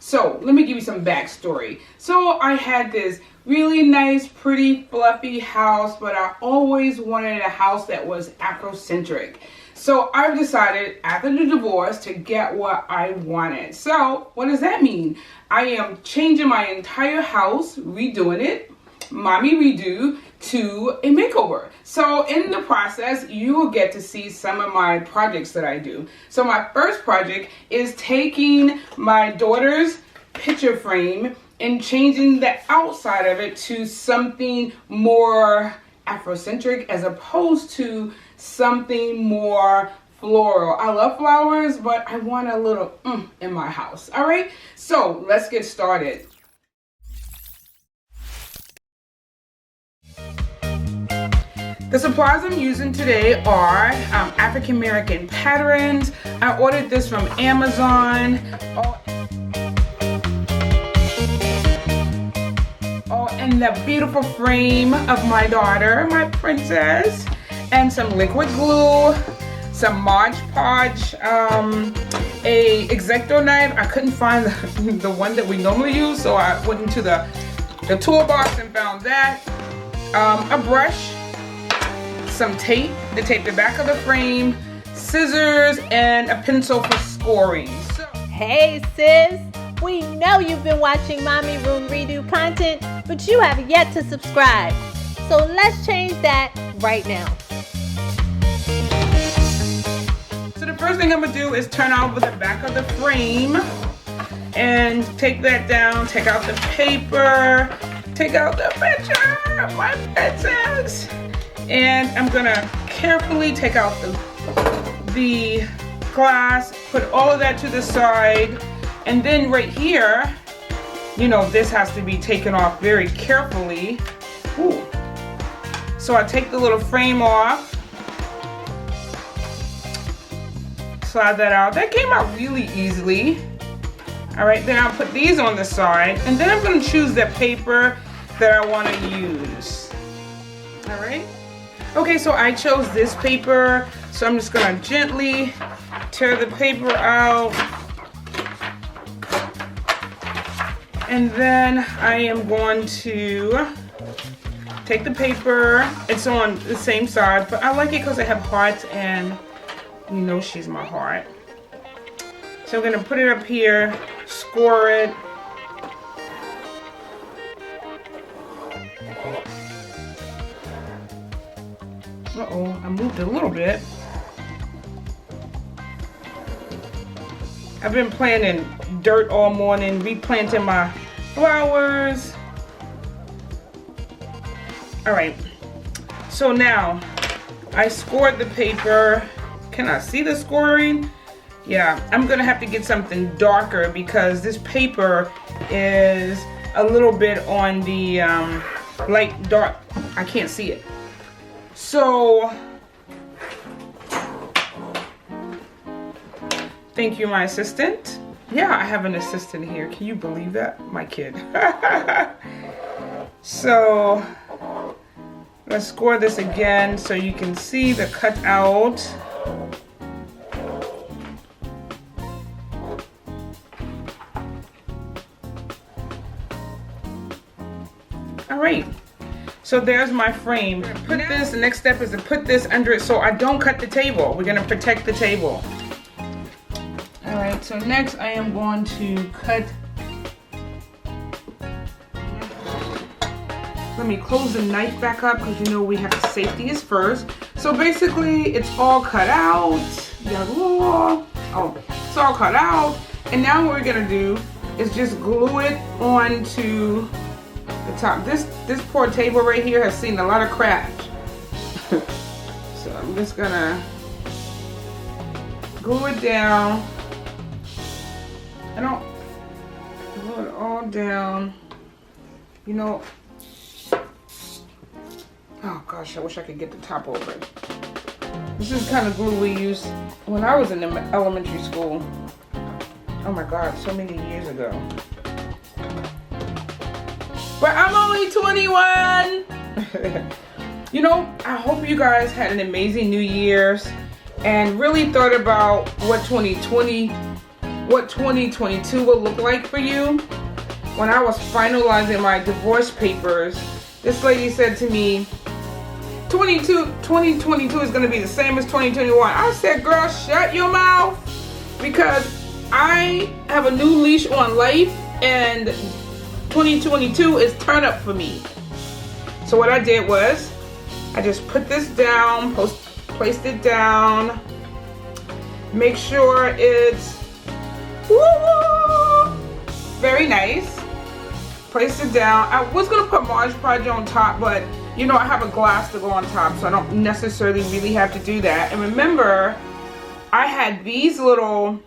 So let me give you some backstory. So I had this really nice, pretty, fluffy house, but I always wanted a house that was Afrocentric. So I've decided after the divorce to get what I wanted. So what does that mean? I am changing my entire house, redoing it, mommy redo, to a makeover. So in the process, you will get to see some of my projects that I do. So my first project is taking my daughter's picture frame and changing the outside of it to something more Afrocentric as opposed to something more floral. I love flowers, but I want a little in my house. All right, so let's get started. The supplies I'm using today are African American patterns. I ordered this from Amazon. And the beautiful frame of my daughter, my princess, and some liquid glue, some Mod Podge, a XOXO knife. I couldn't find the one that we normally use, so I went into the toolbox and found that. A brush, some tape to tape the back of the frame, scissors, and a pencil for scoring. Hey sis, we know you've been watching Mommy Room Redo content, but you have yet to subscribe. So let's change that right now. So the first thing I'm gonna do is turn over the back of the frame and take that down, take out the paper, take out the picture of my princess. And I'm gonna carefully take out the glass, put all of that to the side, and then right here, you know, this has to be taken off very carefully. Ooh. So I take the little frame off, slide that out. That came out really easily. All right, then I'll put these on the side, and then I'm gonna choose the paper that I wanna use. All right. Okay, so I chose this paper, so I'm just gonna gently tear the paper out. And then I am going to take the paper. It's on the same side, but I like it because I have hearts and you know she's my heart. So I'm gonna put it up here, score it. Uh-oh, I moved a little bit. I've been playing in dirt all morning, replanting my flowers. All right, so now I scored the paper. Can I see the scoring? Yeah, I'm gonna have to get something darker because this paper is a little bit on the light dark. I can't see it. So, thank you, my assistant. Yeah, I have an assistant here. Can you believe that? My kid. So, let's score this again so you can see the cutout. All right. So there's my frame. Put this, the next step is to put this under it so I don't cut the table. We're gonna protect the table. All right, so next I am going to cut. Let me close the knife back up because you know we have the safety is first. So basically it's all cut out. It's all cut out. And now what we're gonna do is just glue it onto the top. This poor table right here has seen a lot of crash. So I'm just gonna glue it down. I don't glue it all down. You know, oh gosh, I wish I could get the top over. This is the kind of glue we used when I was in elementary school. Oh my God, so many years ago. But I'm only 21. You know, I hope you guys had an amazing New Year's and really thought about what 2020 what 2022 will look like for you. When I was finalizing my divorce papers, this lady said to me, 2022 is going to be the same as 2021. I said, girl, shut your mouth, because I have a new leash on life and 2022 is turn up for me. So what I did was I just put this down, placed it down, make sure it's very nice. Placed it down. I was gonna put Mod Podge on top, but you know I have a glass to go on top, so I don't necessarily really have to do that. And remember, I had these little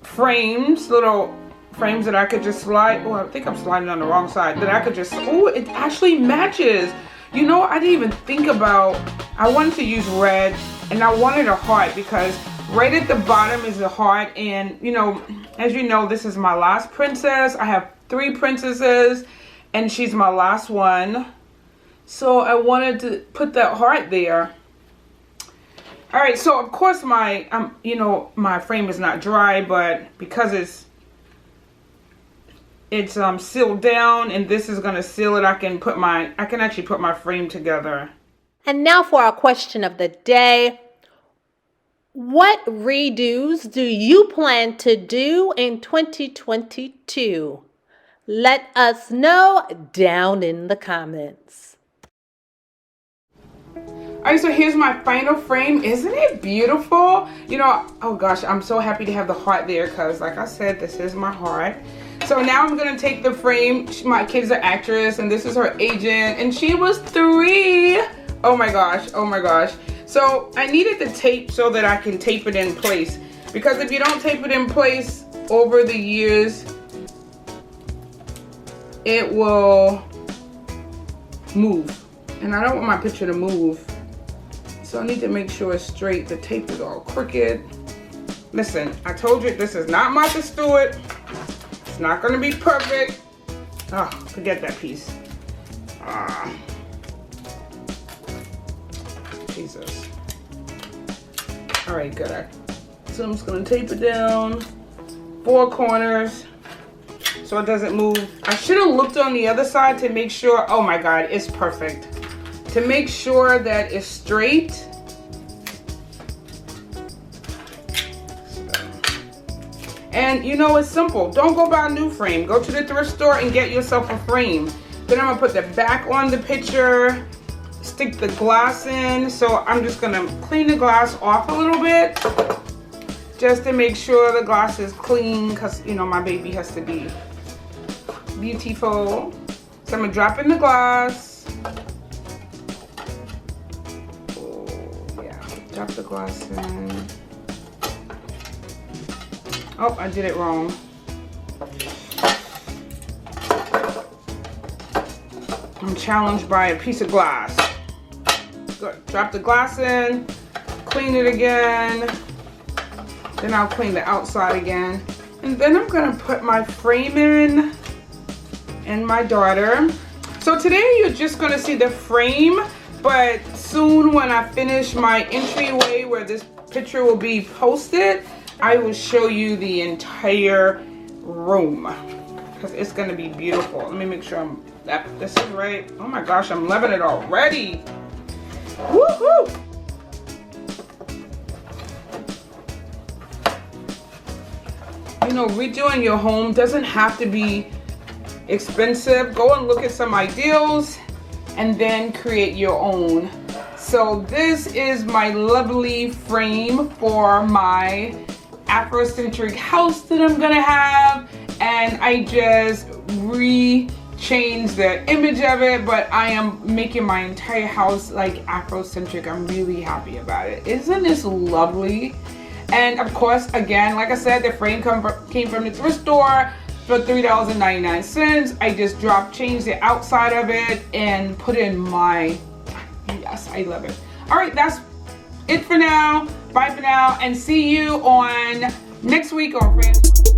frames that I could just slide. Oh, I think I'm sliding on the wrong side. That I could just, oh, it actually matches. You know, I didn't even think about, I wanted to use red, and I wanted a heart because right at the bottom is a heart. And you know, as you know, this is my last princess. I have 3 princesses and she's my last one. So I wanted to put that heart there. All right, so of course my, you know, my frame is not dry, but because it's sealed down and this is gonna seal it, I can actually put my frame together. And now for our question of the day. What redos do you plan to do in 2022? Let us know down in the comments. Alright, so here's my final frame. Isn't it beautiful? You know, oh gosh, I'm so happy to have the heart there because like I said, this is my heart. So now I'm gonna take the frame. My kid's an actress and this is her agent and she was 3. Oh my gosh, oh my gosh. So I needed the tape so that I can tape it in place, because if you don't tape it in place over the years, it will move. And I don't want my picture to move. So I need to make sure it's straight. The tape is all crooked. Listen, I told you this is not Martha Stewart. It's not gonna be perfect. Oh, forget that piece. Jesus. All right, good. So I'm just gonna tape it down 4 corners so it doesn't move. I should have looked on the other side to make sure. Oh my God, it's perfect. To make sure that it's straight. And you know, it's simple. Don't go buy a new frame. Go to the thrift store and get yourself a frame. Then I'm gonna put the back on the picture, stick the glass in. So I'm just gonna clean the glass off a little bit just to make sure the glass is clean, because you know my baby has to be beautiful. So I'm gonna drop in the glass. Oh yeah, drop the glass in. Oh, I did it wrong. I'm challenged by a piece of glass. Good. Drop the glass in, clean it again. Then I'll clean the outside again. And then I'm gonna put my frame in and my daughter. So today you're just gonna see the frame, but soon when I finish my entryway where this picture will be posted, I will show you the entire room because it's gonna be beautiful. Let me make sure this is right. Oh my gosh, I'm loving it already. Woohoo! You know, redoing your home doesn't have to be expensive. Go and look at some ideals and then create your own. So this is my lovely frame for my Afrocentric house that I'm gonna have, and I just changed the image of it, but I am making my entire house like Afrocentric. I'm really happy about it. Isn't this lovely? And of course, again, like I said, the frame came from the thrift store for $3.99. I just changed the outside of it and put in my, yes, I love it. All right, that's it for now. Bye for now, and see you on next week on Friends.